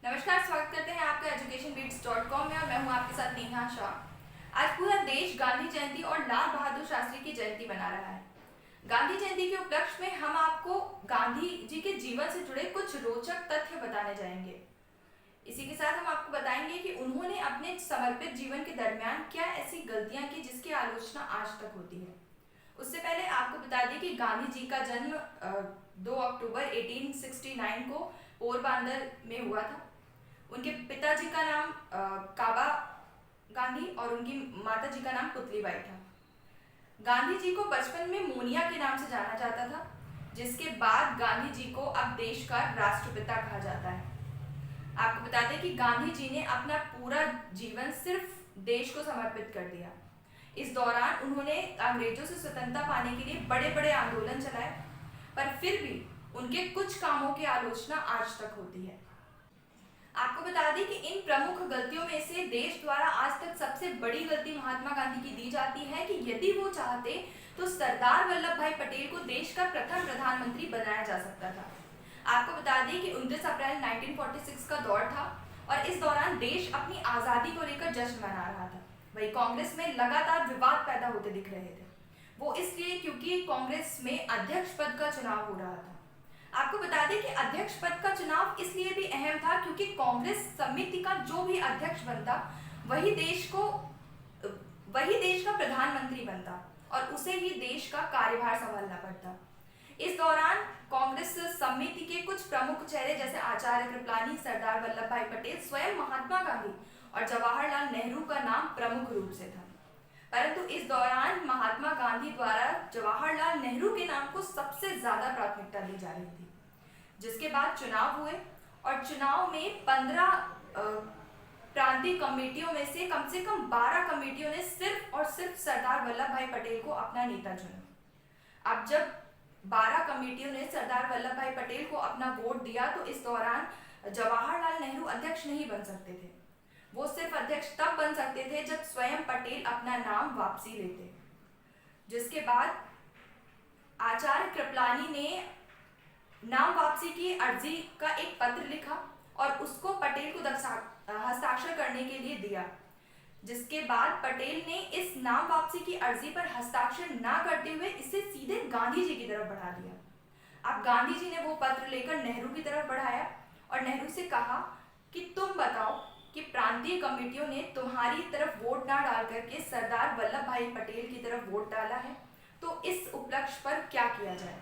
नमस्कार, स्वागत करते हैं आपका educationbeats.com में और मैं हूं आपके साथ नेहा शाह। आज पूरा देश गांधी जयंती और लाल बहादुर शास्त्री की जयंती मना रहा है। गांधी जयंती के उपलक्ष्य में हम आपको गांधी जी के जीवन से जुड़े कुछ रोचक तथ्य बताने जाएंगे। इसी के साथ हम आपको बताएंगे कि उन्होंने अपने समर्पित जीवन के दरमियान क्या ऐसी गलतियां की जिसकी आलोचना आज तक होती है। उससे पहले आपको बता दें कि गांधी जी का जन्म 2 अक्टूबर 1869 को पोरबंदर में हुआ था। उनके पिताजी का नाम काबा गांधी और उनकी माता जी का नाम पुतलीबाई था। गांधी जी को बचपन में मोनिया के नाम से जाना जाता था, जिसके बाद गांधी जी को अब देश का राष्ट्रपिता कहा जाता है। आपको बता दें कि गांधी जी ने अपना पूरा जीवन सिर्फ देश को समर्पित कर दिया। इस दौरान उन्होंने अंग्रेजों से स्वतंत्रता पाने के लिए बड़े बड़े आंदोलन चलाए, पर फिर भी उनके कुछ कामों की आलोचना आज तक होती है। आपको बता दें कि इन प्रमुख गलतियों में से देश द्वारा आज तक सबसे बड़ी गलती महात्मा गांधी की दी जाती है कि यदि वो चाहते तो सरदार वल्लभ भाई पटेल को देश का प्रथम प्रधानमंत्री बनाया जा सकता था। आपको बता दें कि 29 अप्रैल 1946 का दौर था और इस दौरान देश अपनी आज़ादी को लेकर जश्न मना रहा था। वही कांग्रेस में लगातार विवाद पैदा होते दिख रहे थे। वो इसलिए क्योंकि कांग्रेस में अध्यक्ष पद का चुनाव हो रहा था। आपको बता दें कि अध्यक्ष पद का चुनाव इसलिए भी अहम था क्योंकि कांग्रेस समिति का जो भी अध्यक्ष बनता वही देश का प्रधानमंत्री बनता और उसे ही देश का कार्यभार संभालना पड़ता। इस दौरान कांग्रेस समिति के कुछ प्रमुख चेहरे जैसे आचार्य कृपलानी, सरदार वल्लभ भाई पटेल, स्वयं महात्मा गांधी और जवाहरलाल नेहरू का नाम प्रमुख रूप से था। परंतु इस दौरान महात्मा गांधी द्वारा जवाहरलाल नेहरू के नाम को सबसे ज्यादा प्राथमिकता दी जा रही थी। जिसके बाद चुनाव हुए और चुनाव में 15 प्रांतीय कमेटियों में से कम 12 कमेटियों ने सिर्फ और सिर्फ सरदार वल्लभ भाई पटेल को अपना नेता चुना। अब जब 12 कमेटियों ने सरदार वल्लभ भाई पटेल को अपना वोट दिया तो इस दौरान जवाहरलाल नेहरू अध्यक्ष नहीं बन सकते थे। वो सिर्फ अध्यक्ष तब बन सकते थे जब स्वयं पटेल अपना नाम वापसी लेते। जिसके बाद आचार्य कृपलानी ने नाम वापसी की अर्जी का एक पत्र लिखा और उसको पटेल को हस्ताक्षर करने के लिए दिया। जिसके बाद पटेल ने इस नाम वापसी की अर्जी पर हस्ताक्षर ना करते हुए इसे सीधे गांधी जी की तरफ बढ़ा दिया। अब गांधी जी ने वो पत्र लेकर नेहरू की तरफ बढ़ाया और नेहरू से कहा कि तुम बताओ कि प्रांतीय कमेटियों ने तुम्हारी तरफ वोट ना डाल करके सरदार वल्लभ भाई पटेल की तरफ वोट डाला है, तो इस उपलक्ष्य पर क्या किया जाए।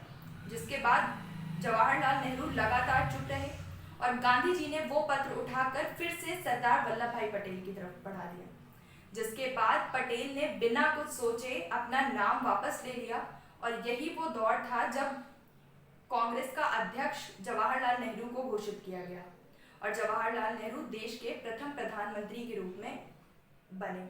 जिसके बाद जवाहरलाल नेहरू लगातार चुप रहे और गांधी जी ने वो पत्र उठाकर फिर से सरदार वल्लभ भाई पटेल की तरफ बढ़ा दिया। जिसके बाद पटेल ने बिना कुछ सोचे अपना नाम वापस ले लिया और यही वो दौर था जब कांग्रेस का अध्यक्ष जवाहरलाल नेहरू को घोषित किया गया और जवाहरलाल नेहरू देश के प्रथम प्रधानमंत्री के रूप में बने।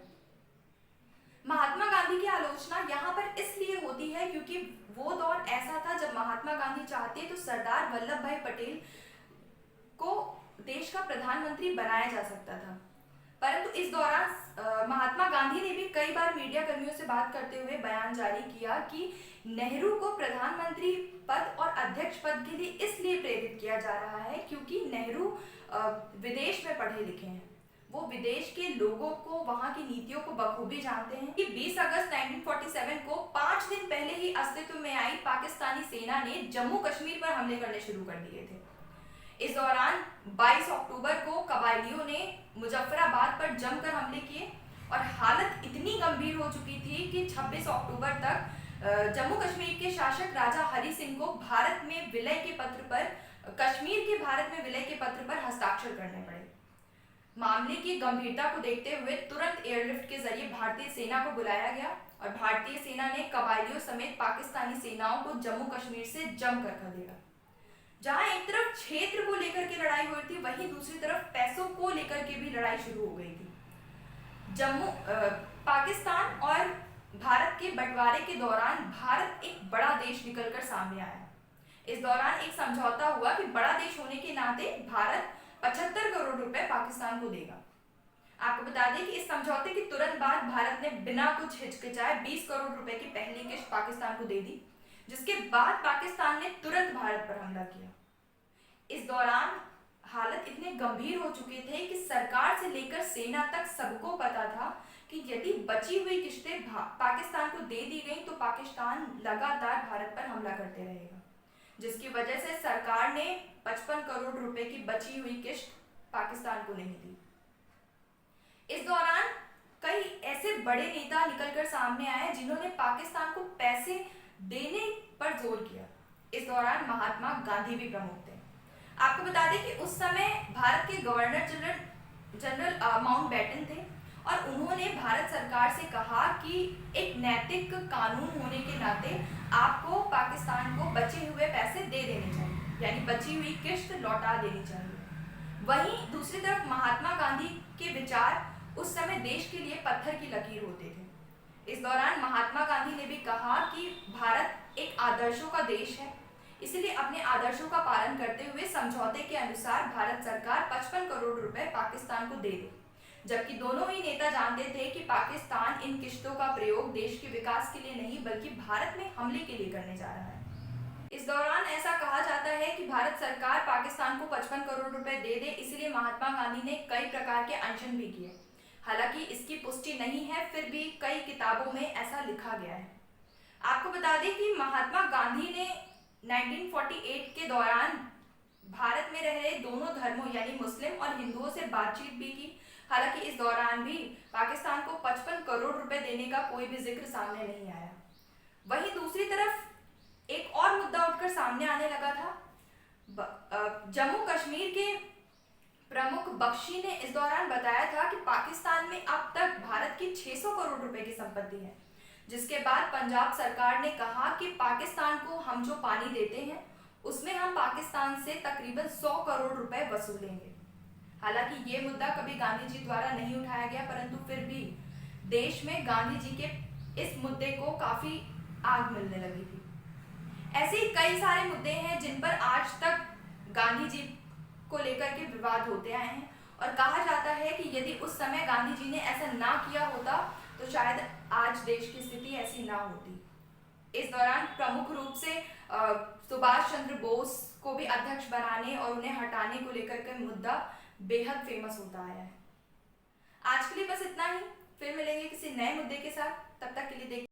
महात्मा गांधी की आलोचना यहाँ पर इसलिए होती है क्योंकि वो दौर ऐसा था जब महात्मा गांधी चाहते तो सरदार वल्लभ भाई पटेल को देश का प्रधानमंत्री बनाया जा सकता था। परंतु इस दौरान महात्मा गांधी ने भी कई बार मीडिया कर्मियों से बात करते हुए बयान जारी किया कि नेहरू को प्रधानमंत्री पद और अध्यक्ष पद के लिए इसलिए प्रेरित किया जा रहा है क्योंकि नेहरू विदेश में पढ़े लिखे हैं। वो विदेश के लोगों को, वहां की नीतियों को बखूबी जानते हैं कि 20 अगस्त 1947 को 5 दिन पहले ही अस्तित्व में आई पाकिस्तानी सेना ने जम्मू कश्मीर पर हमले करने शुरू कर दिए थे। इस दौरान 22 अक्टूबर को कबायलियों ने मुजफ्फराबाद पर जमकर हमले किए और हालत इतनी गंभीर हो चुकी थी कि 26 अक्टूबर तक जम्मू कश्मीर के शासक राजा हरि सिंह को भारत में विलय के पत्र पर हस्ताक्षर करने पड़े। मामले की गंभीरता को देखते हुए तुरंत एयरलिफ्ट के जरिए भारतीय सेना को बुलाया गया और भारतीय सेना ने कबायलियों समेत पाकिस्तानी सेनाओं को जम्मू कश्मीर से जमकर खदेड़ा। जहां एक तरफ क्षेत्र को लेकर के लड़ाई हुई थी, वहीं दूसरी तरफ पैसों को लेकर के भी लड़ाई शुरू हो गई थी। पाकिस्तान और भारत के बंटवारे के दौरान भारत एक बड़ा देश निकलकर सामने आया। इस दौरान एक समझौता हुआ कि बड़ा देश होने के नाते भारत 75 करोड़ रुपए पाकिस्तान को देगा। आपको बता दें कि इस समझौते के तुरंत बाद भारत ने बिना कुछ हिचकिचाए 20 करोड़ रुपए की पहली किश्त पाकिस्तान को दे दी, जिसके बाद पाकिस्तान ने तुरंत भारत पर हमला किया। इस दौरान हालत इतनी गंभीर हो चुके थे कि सरकार से लेकर सेना तक सबको पता था कि यदि बची हुई किश्तें पाकिस्तान को दे दी गई तो पाकिस्तान लगातार भारत पर हमला करते रहेगा, जिसकी वजह से सरकार ने 55 करोड़ रुपए की बची हुई किश्त पाकिस्तान को नहीं दी। इस दौरान कई ऐसे बड़े नेता निकलकर सामने आए जिन्होंने पाकिस्तान को पैसे देने पर जोर किया। इस दौरान महात्मा गांधी भी प्रमुख थे। आपको बता दें कि उस समय भारत के गवर्नर जनरल माउंटबेटन थे और उन्होंने भारत सरकार से कहा कि एक नैतिक कानून होने के नाते आपको पाकिस्तान को बचे हुए पैसे दे देने चाहिए, यानी बची हुई किश्त लौटा देनी चाहिए। वहीं दूसरी तरफ महात्मा गांधी के विचार उस समय देश के लिए पत्थर की लकीर होते थे। इस दौरान महात्मा गांधी ने भी कहा कि भारत एक आदर्शों का देश है, इसलिए अपने आदर्शों का पालन करते हुए समझौते के अनुसार भारत सरकार 55 करोड़ रुपए पाकिस्तान को दे दे, जबकि दोनों ही नेता जानते थे कि पाकिस्तान इन किश्तों का प्रयोग देश के विकास के लिए नहीं बल्कि भारत में हमले के लिए करने जा रहा है। इस दौरान ऐसा कहा जाता है कि भारत सरकार पाकिस्तान को 55 करोड़ रुपए दे दे, इसलिए महात्मा गांधी ने कई प्रकार के अनशन भी किए। हालांकि इसकी पुष्टि नहीं है, फिर भी कई किताबों में ऐसा लिखा गया है। आपको बता दें कि महात्मा गांधी ने 1948 के दौरान भारत में रह रहे दोनों धर्मों यानी मुस्लिम और हिंदुओं से बातचीत भी की। हालांकि इस दौरान भी पाकिस्तान को 55 करोड़ रुपए देने का कोई भी जिक्र सामने नहीं आया। वहीं दूसरी तरफ एक और मुद्दा उठकर सामने आने लगा था। जम्मू कश्मीर के प्रमुख बख्शी ने इस दौरान बताया था कि पाकिस्तान में अब तक भारत की 600 करोड़ रुपए की संपत्ति है, जिसके बाद पंजाब सरकार ने कहा कि पाकिस्तान को हम जो पानी देते हैं उसमें हम पाकिस्तान से तकरीबन 100 करोड़ रुपए वसूलेंगे। हालांकि ये मुद्दा कभी गांधी जी द्वारा नहीं उठाया गया, परंतु फिर भी देश में गांधी जी के इस मुद्दे को काफी आग मिलने लगी थी। ऐसे ही कई सारे मुद्दे हैं जिन पर आज तक गांधी जी को लेकर के विवाद होते आए हैं और कहा जाता है कि यदि उस समय गांधी जी ने ऐसा ना किया होता तो शायद आज देश की स्थिति ऐसी ना होती। इस दौरान प्रमुख रूप से सुभाष चंद्र बोस को भी अध्यक्ष बनाने और उन्हें हटाने को लेकर के मुद्दा बेहद फेमस होता आया है। आज के लिए बस इतना ही, फिर मिलेंगे किसी नए मुद्दे के साथ। तब तक के लिए